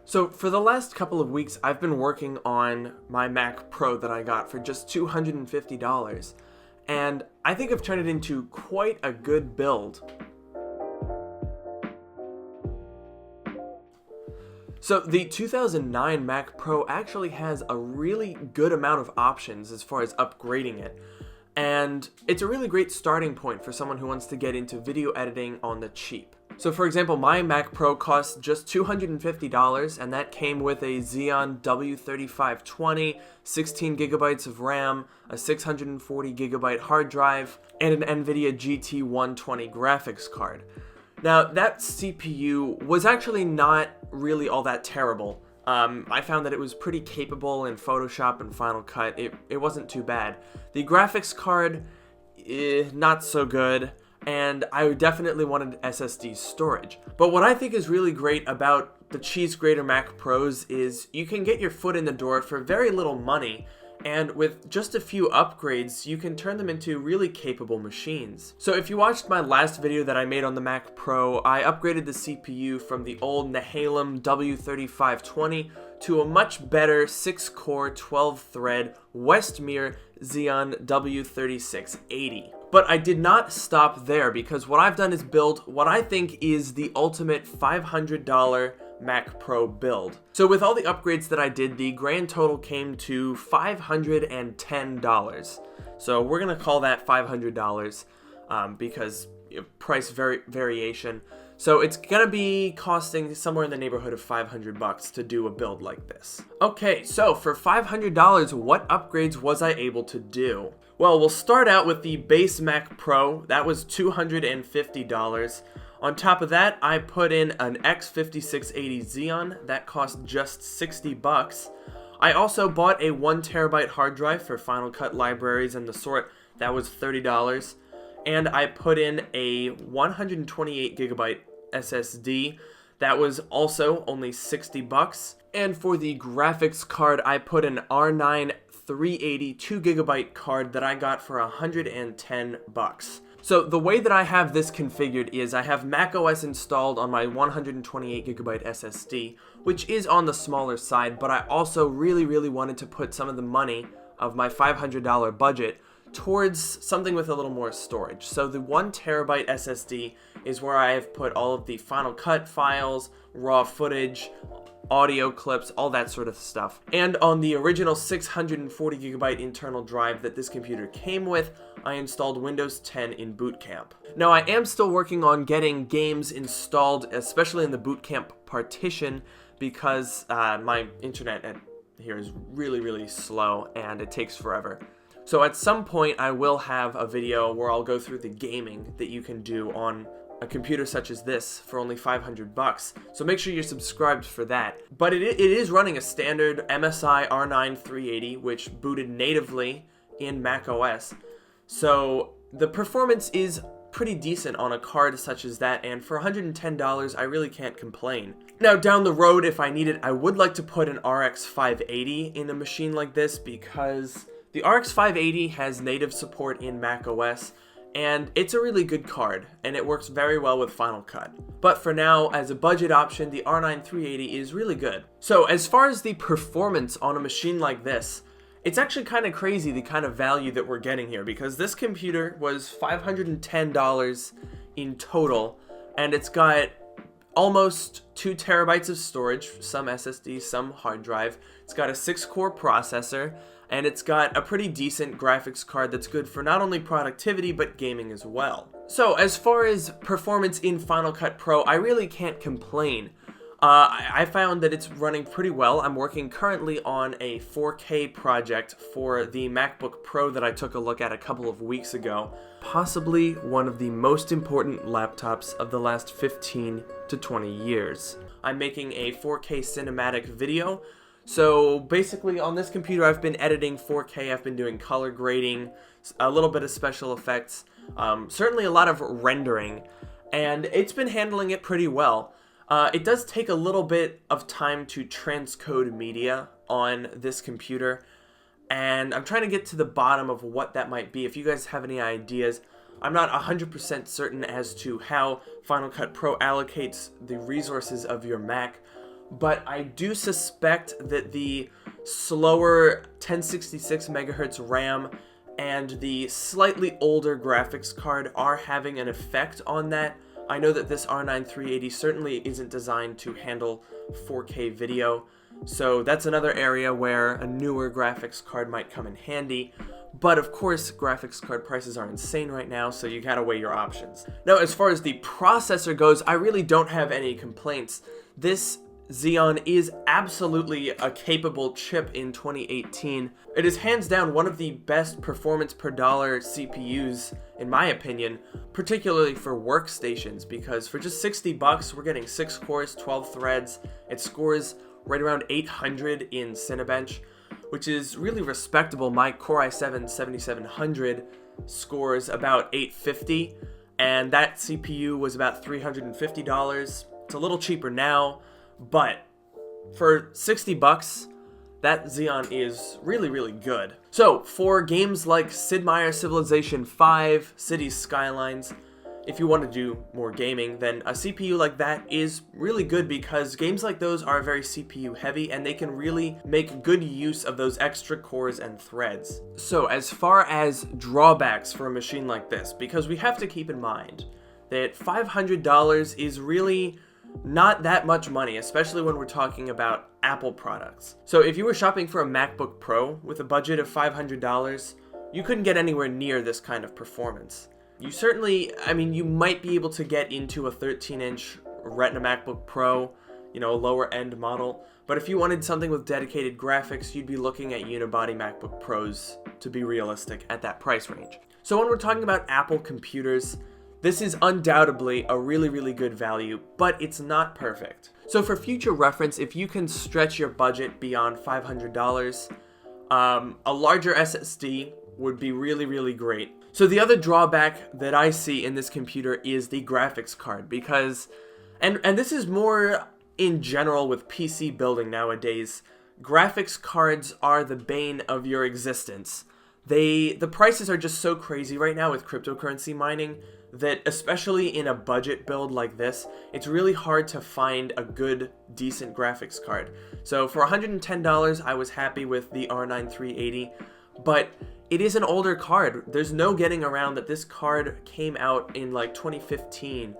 So for the last couple of weeks, I've been working on my Mac Pro that I got for just $250, and I think I've turned it into quite a good build. So the 2009 Mac Pro actually has a really good amount of options as far as upgrading it, and it's a really great starting point for someone who wants to get into video editing on the cheap. So for example, my Mac Pro costs just $250, and that came with a Xeon W3680, 16 gigabytes of RAM, a 640 gigabyte hard drive, and an NVIDIA GT 120 graphics card. Now, that CPU was actually not really all that terrible. I found that it was pretty capable in Photoshop and Final Cut. It wasn't too bad. The graphics card, not so good. And I definitely wanted SSD storage. But what I think is really great about the cheese grater Mac Pros is you can get your foot in the door for very little money, and with just a few upgrades, you can turn them into really capable machines. So if you watched my last video that I made on the Mac Pro, I upgraded the CPU from the old Xeon W3680 to a much better 6-core, 12-thread Westmere Xeon W3680. But I did not stop there, because what I've done is build what I think is the ultimate $500 Mac Pro build. So with all the upgrades that I did, the grand total came to $510. So we're gonna call that $500 because price variation. So it's gonna be costing somewhere in the neighborhood of $500 to do a build like this. Okay, so for $500, what upgrades was I able to do? Well, we'll start out with the base Mac Pro. That was $250. On top of that, I put in an X5680 Xeon. That cost just $60. I also bought a 1TB hard drive for Final Cut libraries and the sort. That was $30. And I put in a 128GB SSD. That was also only $60. And for the graphics card, I put an R9 380 2GB card that I got for $110. So the way that I have this configured is I have macOS installed on my 128GB SSD, which is on the smaller side, but I also really wanted to put some of the money of my $500 budget towards something with a little more storage. So the 1TB SSD is where I have put all of the Final Cut files, raw footage, audio clips, all that sort of stuff. And on the original 640GB internal drive that this computer came with, I installed Windows 10 in Boot Camp. Now, I am still working on getting games installed, especially in the Boot Camp partition, because my internet here is really slow and it takes forever. So at some point, I will have a video where I'll go through the gaming that you can do on a computer such as this for only $500. So make sure you're subscribed for that. But it is running a standard MSI R9 380, which booted natively in macOS. So the performance is pretty decent on a card such as that, and for $110, I really can't complain. Now, down the road, if I need it, I would like to put an RX 580 in a machine like this, because the RX 580 has native support in macOS, and it's a really good card, and it works very well with Final Cut. But for now, as a budget option, the R9 380 is really good. So as far as the performance on a machine like this, it's actually kind of crazy the kind of value that we're getting here, because this computer was $510 in total, and it's got almost 2 terabytes of storage, some SSD, some hard drive. It's got a 6-core processor, and it's got a pretty decent graphics card that's good for not only productivity, but gaming as well. So as far as performance in Final Cut Pro, I really can't complain. I found that it's running pretty well. I'm working currently on a 4K project for the MacBook Pro that I took a look at a couple of weeks ago. Possibly one of the most important laptops of the last 15 to 20 years. I'm making a 4K cinematic video. So basically on this computer I've been editing 4K, I've been doing color grading, a little bit of special effects, certainly a lot of rendering, and it's been handling it pretty well. It does take a little bit of time to transcode media on this computer, and I'm trying to get to the bottom of what that might be. If you guys have any ideas, I'm not 100% certain as to how Final Cut Pro allocates the resources of your Mac, but I do suspect that the slower 1066 megahertz RAM and the slightly older graphics card are having an effect on that. I know that this R9 380 certainly isn't designed to handle 4K video, so that's another area where a newer graphics card might come in handy. But of course, graphics card prices are insane right now, so you gotta weigh your options. Now, as far as the processor goes, I really don't have any complaints. This Xeon is absolutely a capable chip in 2018. It is hands down one of the best performance per dollar CPUs, in my opinion, particularly for workstations, because for just 60 bucks, we're getting 6 cores, 12 threads. It scores right around 800 in Cinebench, which is really respectable. My Core i7-7700 scores about 850, and that CPU was about $350. It's a little cheaper now, but for 60 bucks, that Xeon is really, really good. So for games like Sid Meier's Civilization V, Cities Skylines, if you want to do more gaming, then a CPU like that is really good because games like those are very CPU heavy and they can really make good use of those extra cores and threads. So as far as drawbacks for a machine like this, because we have to keep in mind that $500 is really not that much money, especially when we're talking about Apple products. So if you were shopping for a MacBook Pro with a budget of $500, you couldn't get anywhere near this kind of performance. You certainly, you might be able to get into a 13-inch Retina MacBook Pro, a lower end model, but if you wanted something with dedicated graphics, you'd be looking at unibody MacBook Pros to be realistic at that price range. So when we're talking about Apple computers, this is undoubtedly a really, really good value, but it's not perfect. So for future reference, if you can stretch your budget beyond $500, a larger SSD would be really, really great. So the other drawback that I see in this computer is the graphics card, because, and this is more in general with PC building nowadays, graphics cards are the bane of your existence. The prices are just so crazy right now with cryptocurrency mining that especially in a budget build like this, it's really hard to find a good, decent graphics card. So for $110, I was happy with the R9 380, but it is an older card. There's no getting around that this card came out in like 2015.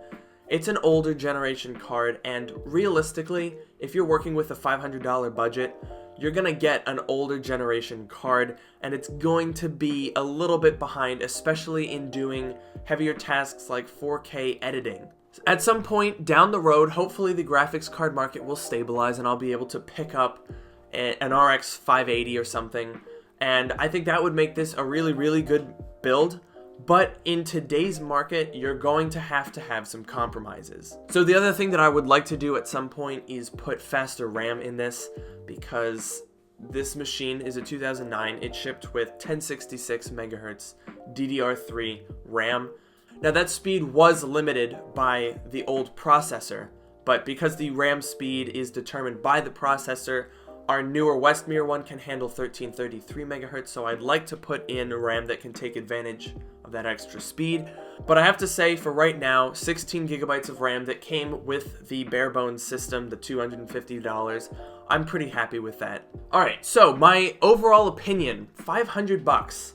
It's an older generation card, and realistically, if you're working with a $500 budget, you're gonna get an older generation card, and it's going to be a little bit behind, especially in doing heavier tasks like 4K editing. At some point down the road, hopefully the graphics card market will stabilize and I'll be able to pick up an RX 580 or something, and I think that would make this a really, really good build. But in today's market, you're going to have some compromises. So the other thing that I would like to do at some point is put faster RAM in this, because this machine is a 2009. It shipped with 1066 megahertz DDR3 RAM. Now that speed was limited by the old processor, but because the RAM speed is determined by the processor, our newer Westmere one can handle 1333 megahertz, so I'd like to put in a RAM that can take advantage of that extra speed. But I have to say, for right now, 16 gigabytes of RAM that came with the bare bones system, the $250, I'm pretty happy with that. Alright, so my overall opinion, 500 bucks.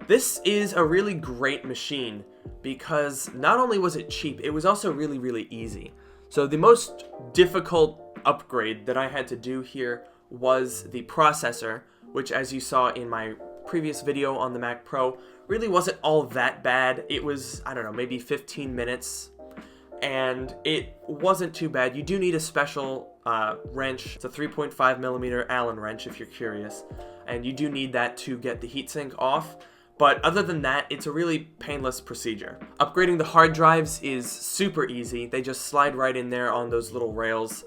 This is a really great machine because not only was it cheap, it was also really, really easy. So the most difficult upgrade that I had to do here was the processor, which, as you saw in my previous video on the Mac Pro, really wasn't all that bad. It was, I don't know, maybe 15 minutes, and it wasn't too bad. You do need a special wrench. It's a 3.5 millimeter Allen wrench if you're curious, and you do need that to get the heatsink off. But other than that, it's a really painless procedure. Upgrading the hard drives is super easy. They just slide right in there on those little rails.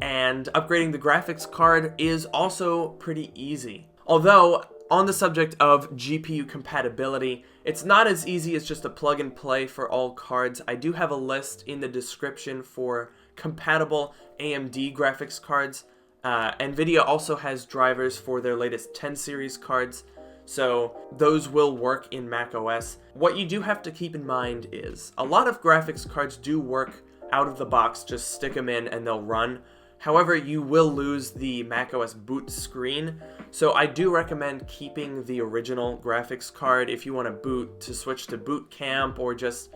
And upgrading the graphics card is also pretty easy. Although, on the subject of GPU compatibility, it's not as easy as just a plug and play for all cards. I do have a list in the description for compatible AMD graphics cards. NVIDIA also has drivers for their latest 10 series cards, so those will work in macOS. What you do have to keep in mind is a lot of graphics cards do work out of the box, just stick them in and they'll run. However, you will lose the macOS boot screen, so I do recommend keeping the original graphics card if you want to boot, to switch to Boot Camp, or just,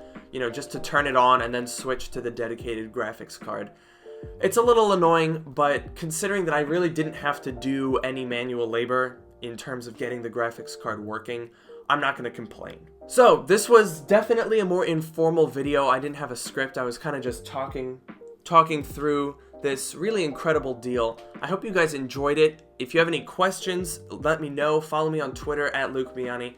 just to turn it on and then switch to the dedicated graphics card. It's a little annoying, but considering that I really didn't have to do any manual labor in terms of getting the graphics card working, I'm not going to complain. So this was definitely a more informal video. I didn't have a script. I was kind of just talking through this really incredible deal. I hope you guys enjoyed it. If you have any questions, let me know. Follow me on Twitter at LukeMiani.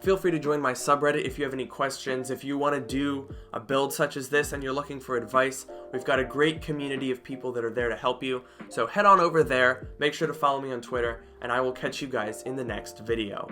Feel free to join my subreddit if you have any questions. If you want to do a build such as this and you're looking for advice, we've got a great community of people that are there to help you. So head on over there, make sure to follow me on Twitter, and I will catch you guys in the next video.